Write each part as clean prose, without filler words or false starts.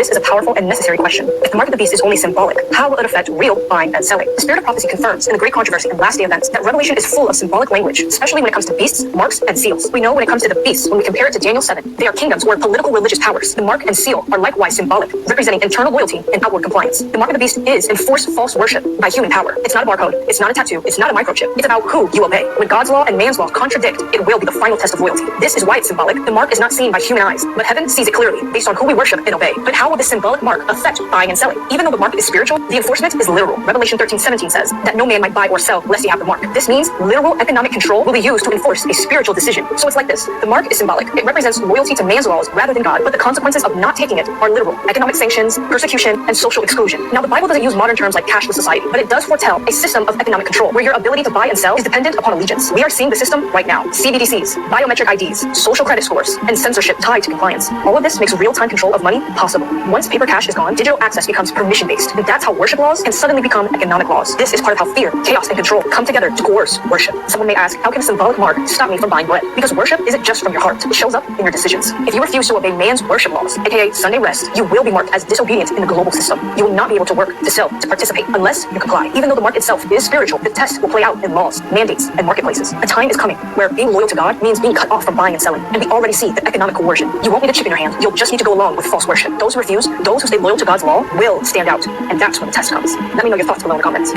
This is a powerful and necessary question. If the mark of the beast is only symbolic, how will it affect real buying and selling? The spirit of prophecy confirms in the great controversy and last day events that Revelation is full of symbolic language, especially when it comes to beasts, marks, and seals. We know when it comes to the beasts, when we compare it to Daniel 7, they are kingdoms or political religious powers. The mark and seal are likewise symbolic, representing internal loyalty and outward compliance. The mark of the beast is enforced false worship by human power. It's not a barcode, it's not a tattoo, it's not a microchip. It's about who you obey. When God's law and man's law contradict, it will be the final test of loyalty. This is why it's symbolic. The mark is not seen by human eyes, but heaven sees it clearly, based on who we worship and obey. But how will this symbolic mark affect buying and selling? Even though the mark is spiritual, the enforcement is literal. Revelation 13:17 says that no man might buy or sell lest he have the mark. This means literal economic control will be used to enforce a spiritual decision. So it's like this. The mark is symbolic. It represents loyalty to man's laws rather than God, but the consequences of not taking it are literal. Economic sanctions, persecution, and social exclusion. Now, the Bible doesn't use modern terms like cashless society, but it does foretell a system of economic control where your ability to buy and sell is dependent upon allegiance. We are seeing the system right now. CBDCs, biometric IDs, social credit scores, and censorship tied to compliance. All of this makes real-time control of money possible. Once paper cash is gone, digital access becomes permission-based, and that's how worship laws can suddenly become economic laws. This is part of how fear, chaos, and control come together to coerce worship. Someone may ask, how can a symbolic mark stop me from buying bread? Because worship isn't just from your heart. It shows up in your decisions. If you refuse to obey man's worship laws, aka Sunday rest, you will be marked as disobedient in the global system. You will not be able to work, to sell, to participate unless you comply. Even though the mark itself is spiritual, the test will play out in laws, mandates, and marketplaces. A time is coming where being loyal to God means being cut off from buying and selling. And we already see the economic coercion. You won't need a chip in your hand. You'll just need to go along with false worship. Those who refuse, those who stay loyal to God's law, will stand out. And that's when the test comes. Let me know your thoughts below in the comments.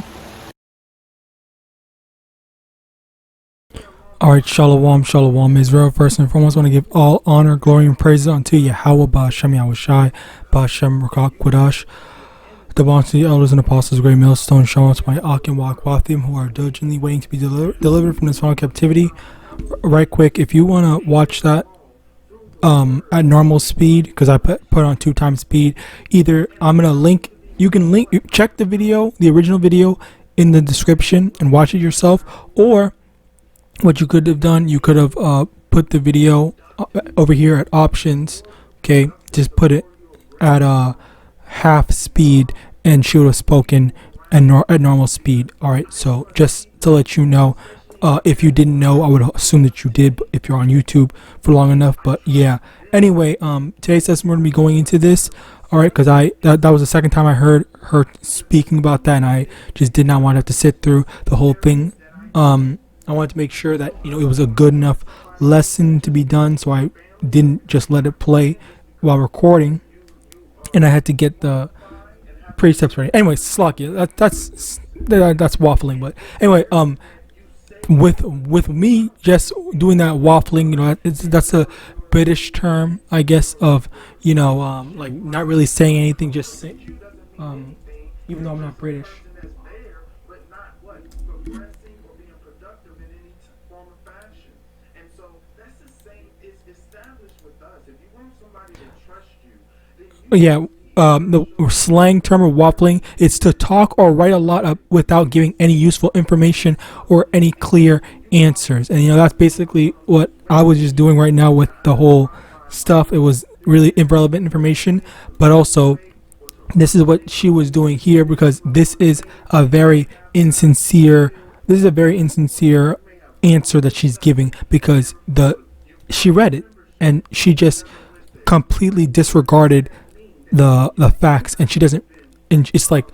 Alright, Shalom, Israel. First and foremost, I want to give all honor, glory, and praises unto YAHAWAH, YAHAWASHI, YAHAWASHI, the bonds to the elders and apostles, great millstone, show out to my M.A.R.K and YAHAWAH who are diligently waiting to be delivered from this final captivity. Right quick, if you want to watch that at normal speed, because I put on 2x speed, either I'm going to link, you can check the video, the original video in the description and watch it yourself, or what you could have done, you could have put the video over here at options, okay, just put it at half speed and she would have spoken at normal speed. Alright, so just to let you know, if you didn't know, I would assume that you did if you're on YouTube for long enough, but yeah. Anyway, today's lesson we're going to be going into this, alright, because that was the second time I heard her speaking about that, and I just did not want to have to sit through the whole thing. I wanted to make sure that, you know, it was a good enough lesson to be done, so I didn't just let it play while recording, and I had to get the precepts ready. Anyway, Slakia, that's waffling, but anyway, with me just doing that waffling, you know, that's a British term, I guess, of, you know, like not really saying anything, just saying, even though I'm not British. Yeah, the slang term of waffling is to talk or write a lot without giving any useful information or any clear answers. And, you know, that's basically what I was just doing right now with the whole stuff. It was really irrelevant information, but also this is what she was doing here, because this is a very insincere answer that she's giving, because she read it and she just completely disregarded the facts, and she doesn't, and it's like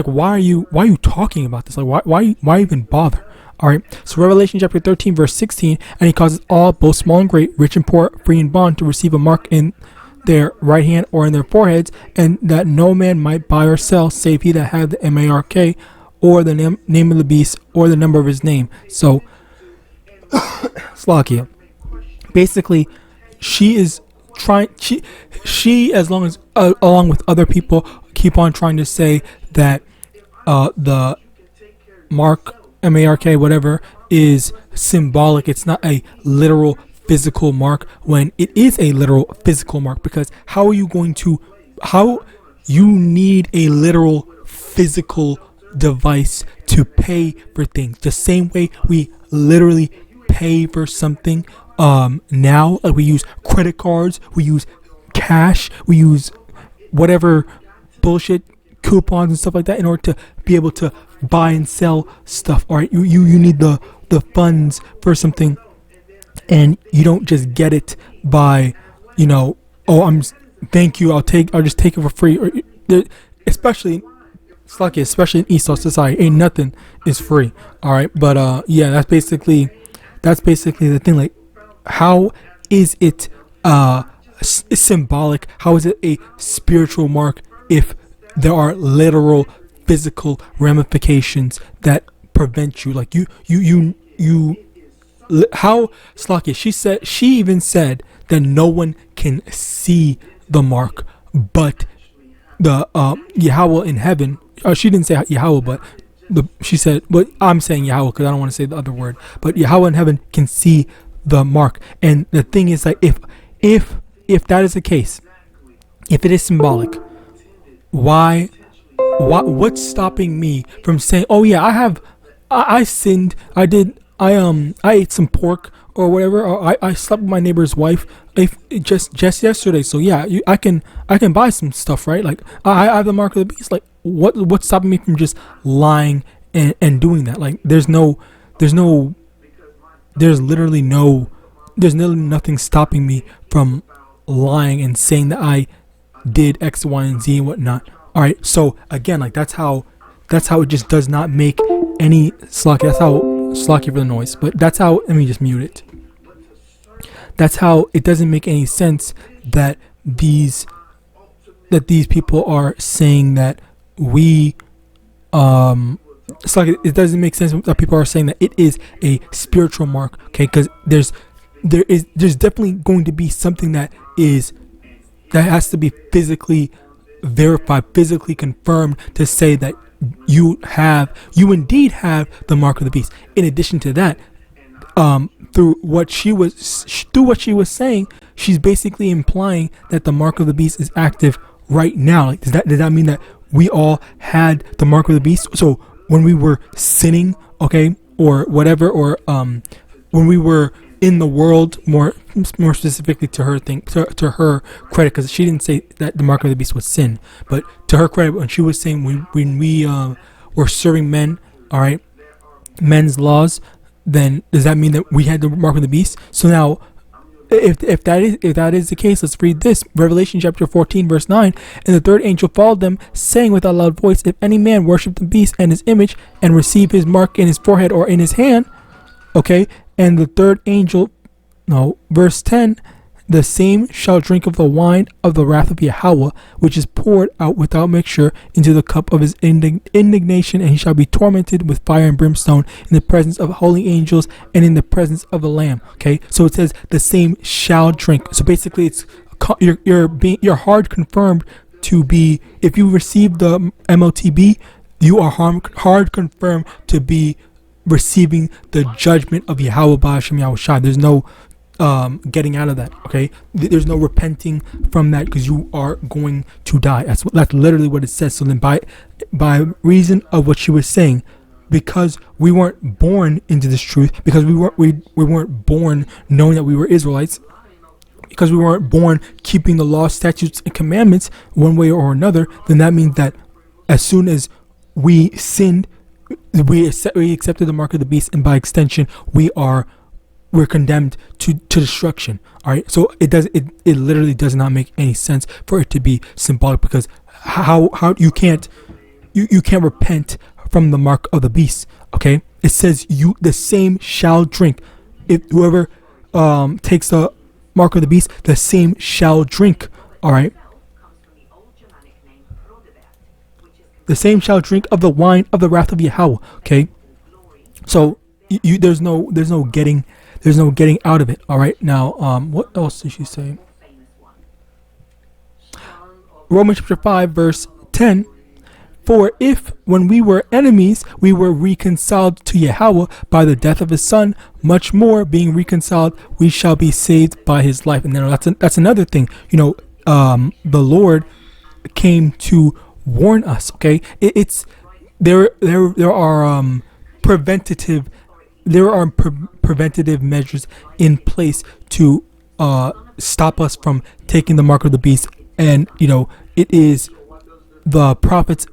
why are you talking about this? Like why even bother? All right, so Revelation chapter 13 verse 16, and he causes all, both small and great, rich and poor, free and bond, to receive a mark in their right hand or in their foreheads, and that no man might buy or sell save he that had the M.A.R.K, or the name of the beast, or the number of his name. So Slakia, basically she is trying, she as long as along with other people keep on trying to say that the mark, M.A.R.K, whatever, is symbolic. It's not a literal physical mark, when it is a literal physical mark, because how you need a literal physical device to pay for things, the same way we literally pay for something now. Like we use credit cards, we use cash, we use whatever bullshit coupons and stuff like that in order to be able to buy and sell stuff. All right, you need the funds for something, and you don't just get it by, you know, oh, I'm thank you. I'll just take it for free. Or, especially in Esau society, ain't nothing is free. All right, but yeah, that's basically the thing. Like, how is it symbolic? How is it a spiritual mark if there are literal physical ramifications that prevent you? Like how Slakia, she even said that no one can see the mark but the Yahweh in heaven. She didn't say Yahweh, but she said, but I'm saying Yahweh because I don't want to say the other word, but Yahweh in heaven can see the mark. And the thing is, like, if that is the case, if it is symbolic, what's stopping me from saying, oh yeah, I sinned, I ate some pork or whatever, or I slept with my neighbor's wife just yesterday, so yeah, I can buy some stuff, right? Like, I have the mark of the beast. Like, what's stopping me from just lying and doing that? Like, there's literally nothing stopping me from lying and saying that I did X, Y, and Z and whatnot. All right, so again, like, that's how it just does not make any slack. That's how slacky for the noise, but that's how. Let me just mute it. That's how it doesn't make any sense that these people are saying that we it's like it doesn't make sense that people are saying that it is a spiritual mark. Okay, because there's definitely going to be something that has to be physically verified, physically confirmed to say that you indeed have the mark of the beast. In addition to that, through what she was saying, she's basically implying that the mark of the beast is active right now. Like, does that mean that we all had the mark of the beast? So when we were sinning, okay, or whatever, or when we were in the world, more specifically to her credit, because she didn't say that the mark of the beast was sin, but to her credit, when she was saying when we were serving men, all right, men's laws, then does that mean that we had the mark of the beast? So now, if that is the case, let's read this. Revelation chapter 14 verse 9. And the third angel followed them, saying with a loud voice, if any man worship the beast and his image, and receive his mark in his forehead or in his hand, okay, and the third angel, verse 10, the same shall drink of the wine of the wrath of Yahweh, which is poured out without mixture into the cup of his indignation, and he shall be tormented with fire and brimstone in the presence of holy angels and in the presence of the Lamb. Okay, so it says the same shall drink. So basically, it's you're hard confirmed to be, if you receive the MOTB, you are hard confirmed to be receiving the judgment of Yahawadah and Yahawashi. There's no getting out of that. Okay, there's no repenting from that, because you are going to die. That's literally what it says. So then by reason of what she was saying, because we weren't born into this truth, because we weren't born knowing that we were Israelites, because we weren't born keeping the law, statutes, and commandments one way or another, then that means that as soon as we sinned, we accepted the mark of the beast, and by extension we're condemned to destruction. All right, so it literally does not make any sense for it to be symbolic, because how you can't repent from the mark of the beast. Okay, it says the same shall drink. If whoever takes the mark of the beast, the same shall drink. All right, the same shall drink of the wine of the wrath of Yahweh. Okay, so there's no getting out of it. All right, now what else did she say? Romans chapter 5 verse 10. For if, when we were enemies, we were reconciled to Yahweh by the death of his son, much more, being reconciled, we shall be saved by his life. And then that's another thing. The Lord came to warn us. Okay, there are preventative measures in place to stop us from taking the mark of the beast. And it is the prophets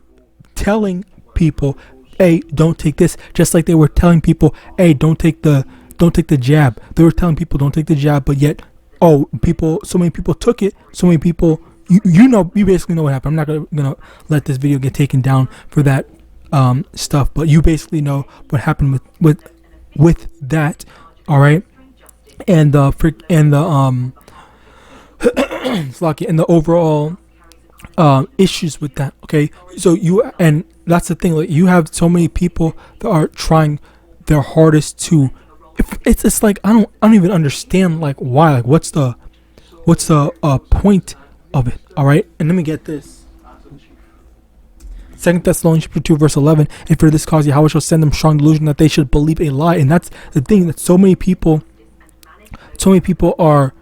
telling people, hey, don't take this, just like they were telling people, hey, don't take the jab. They were telling people don't take the jab, but yet so many people took it, so many people you basically know what happened. I'm not gonna let this video get taken down for that stuff, but you basically know what happened with that. All right, and the Slocky, and the overall issues with that. Okay, so and that's the thing. Like, you have so many people that are trying their hardest to. It's like I don't even understand like why. Like, what's the point of it? All right, and let me get this. 2 Thessalonians 2 verse 11. And for this cause Yahweh shall send them strong delusion that they should believe a lie. And that's the thing, that so many people are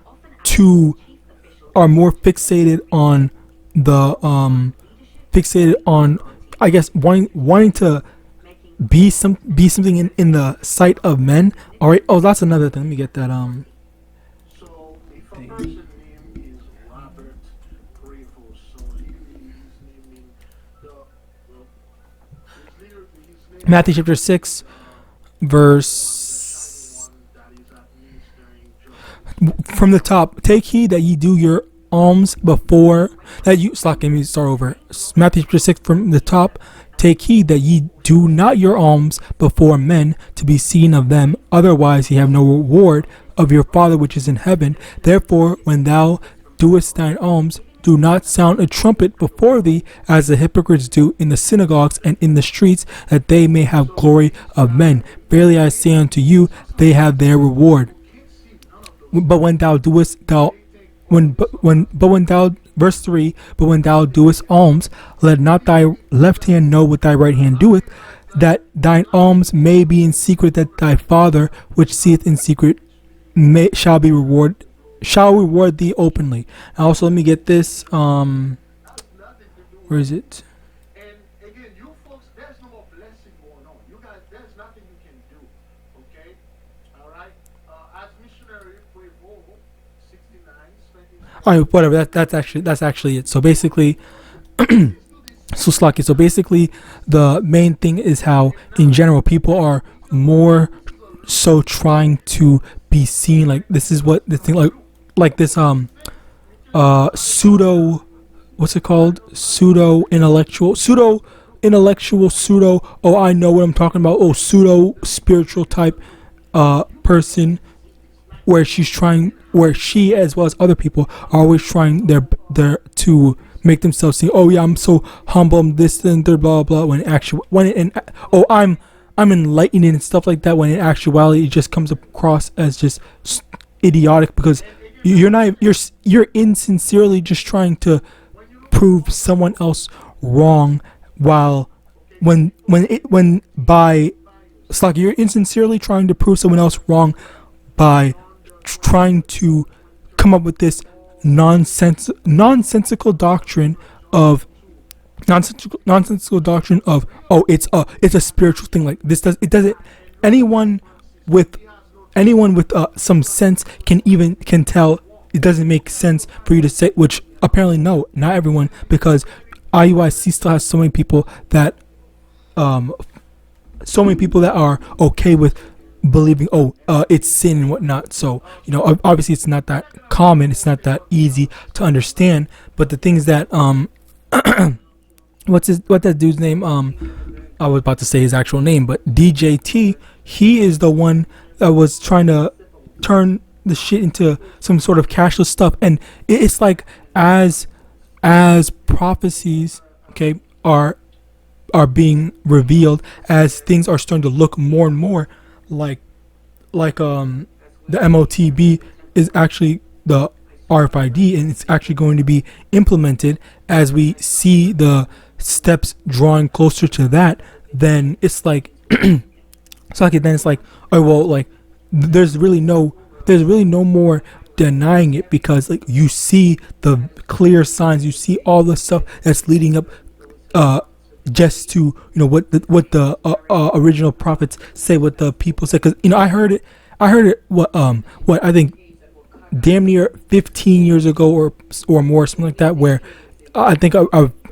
more fixated on I guess wanting to be something in the sight of men. All right. Oh, that's another thing. Let me get that So if a person name is Robert Prevost, so his name his name Matthew chapter 6 verse that is administering justice. from the top. Take heed that ye do your alms before that you slack. Let me start over. Matthew chapter 6 from the top. Take heed that ye do not your alms before men to be seen of them, otherwise ye have no reward of your Father which is in heaven. Therefore, when thou doest thine alms, do not sound a trumpet before thee, as the hypocrites do in the synagogues and in the streets, that they may have glory of men. Verily I say unto you, they have their reward. But when thou doest verse 3, but when thou doest alms, let not thy left hand know what thy right hand doeth, that thine alms may be in secret, that thy Father which seeth in secret shall reward thee openly. And also, let me get this. Where is it? And again, you folks, there's no more blessing going on. You guys, there's nothing you can do. Okay? All right? As missionary, Prevost, 69, 29. All right, whatever. That's actually it. So basically, so basically, the main thing is how, in general, people are more so trying to be seen. Like, this is what the thing, like this pseudo, what's it called? Pseudo intellectual, pseudo. Oh, I know what I'm talking about. Oh, pseudo spiritual type person, where she as well as other people are always trying their to make themselves seem, oh yeah, I'm so humble, I'm this and that, blah blah. I'm enlightening and stuff like that. When in actuality, it just comes across as just idiotic, because you're insincerely just trying to prove someone else wrong, while you're insincerely trying to prove someone else wrong by trying to come up with this nonsensical doctrine of oh, it's a spiritual thing. Like, anyone with some sense can tell it doesn't make sense for you to say, which apparently no, not everyone, because IUIC still has so many people that are okay with believing, it's sin and whatnot. So, obviously it's not that common, it's not that easy to understand. But the things that what's that dude's name? I was about to say his actual name, but DJT, he is the one that was trying to turn the shit into some sort of cashless stuff. And it's like, as prophecies, okay, are being revealed, as things are starting to look more and more like the MOTB is actually the RFID, and it's actually going to be implemented, as we see the steps drawing closer to that, then it's like oh well, like there's really no more denying it, because like you see the clear signs, you see all the stuff that's leading up just to what the original prophets say, what the people say. Because I heard it what I think damn near 15 years ago or more, something like that, where I think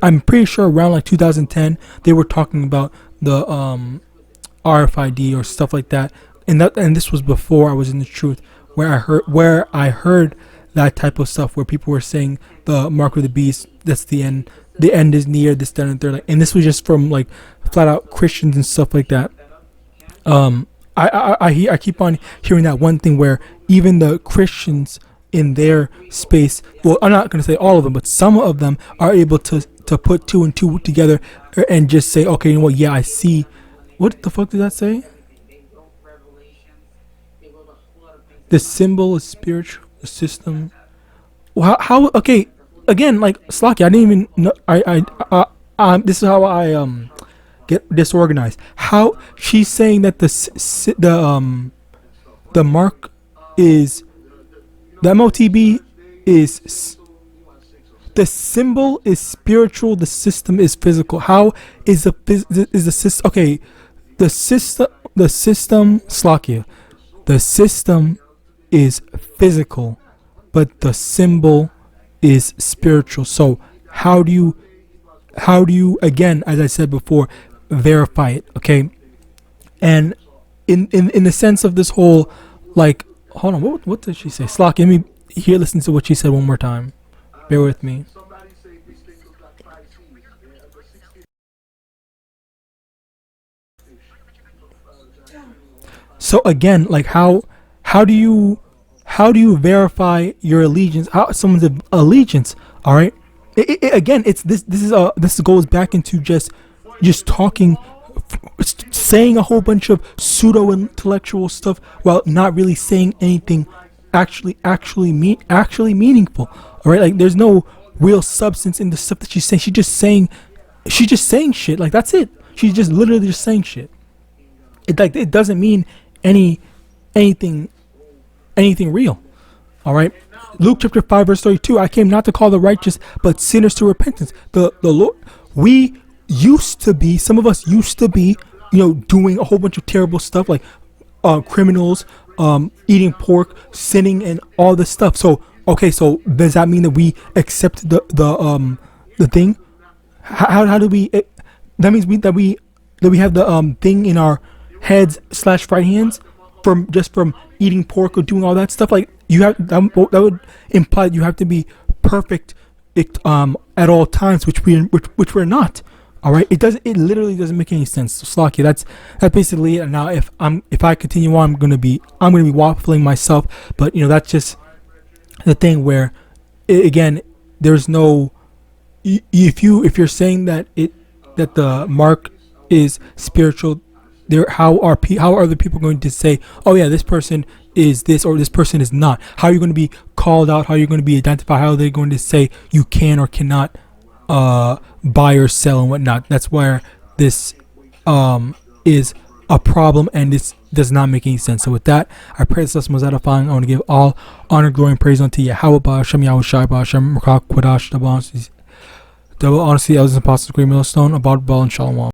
I'm pretty sure around like 2010 they were talking about the RFID or stuff like that, and this was before I was in the truth, where I heard that type of stuff where people were saying the mark of the beast, that's the end is near, this, that, and third. Like, and this was just from like flat out Christians and stuff like that. I keep on hearing that one thing where even the Christians in their space, well, I'm not going to say all of them, but some of them are able to put two and two together and just say, okay, you know what, yeah, I see. What the fuck did that say? The symbol is spiritual, the system. Well, how okay, again, like, Slocky, I didn't even know, this is how I get disorganized. How she's saying that the mark is, the MOTB is, the symbol is spiritual, the system is physical. How is the system, okay, the system Slocky, the system is physical, but the symbol is spiritual. So how do you again, as I said before, verify it? Okay, and in the sense of this whole, like, hold on, what did she say? Slock, let me listen to what she said one more time. Bear with me. Somebody say this thing looks like 5 C's. The 16. So again, like, how do you verify your allegiance? How someone's allegiance? All right. Again, it's this goes back into just talking, saying a whole bunch of pseudo intellectual stuff while not really saying anything actually meaningful. All right. Like, there's no real substance in the stuff that she's saying. She's just saying shit. Like, that's it. She's just literally just saying shit. It doesn't mean anything real. All right. Luke chapter 5 verse 32. I came not to call the righteous but sinners to repentance. The Lord, some of us used to be, doing a whole bunch of terrible stuff, like criminals, eating pork, sinning, and all this stuff. So okay, so does that mean that we accept the thing? How do we? That means that we have the thing in our heads / right hands from eating pork or doing all that stuff. Like, you have that would imply that you have to be perfect at all times, which we're not. All right, it literally doesn't make any sense. So, Slocky, that's basically it. And now if I continue on, I'm gonna be waffling myself. But that's just the thing where, again, there's no, if you're saying that the mark is spiritual, how are other people going to say, oh yeah, this person is this or this person is not? How are you going to be called out? How are you going to be identified? How are they going to say you can or cannot buy or sell and whatnot? That's where this is a problem, and this does not make any sense. So with that, I pray this lesson was edifying. I want to give all honor, glory, and praise unto YAHAWAH, SHAMAIWAN, M.A.R.K, the honesty, elders and apostles, great millstone, about ball and shalom.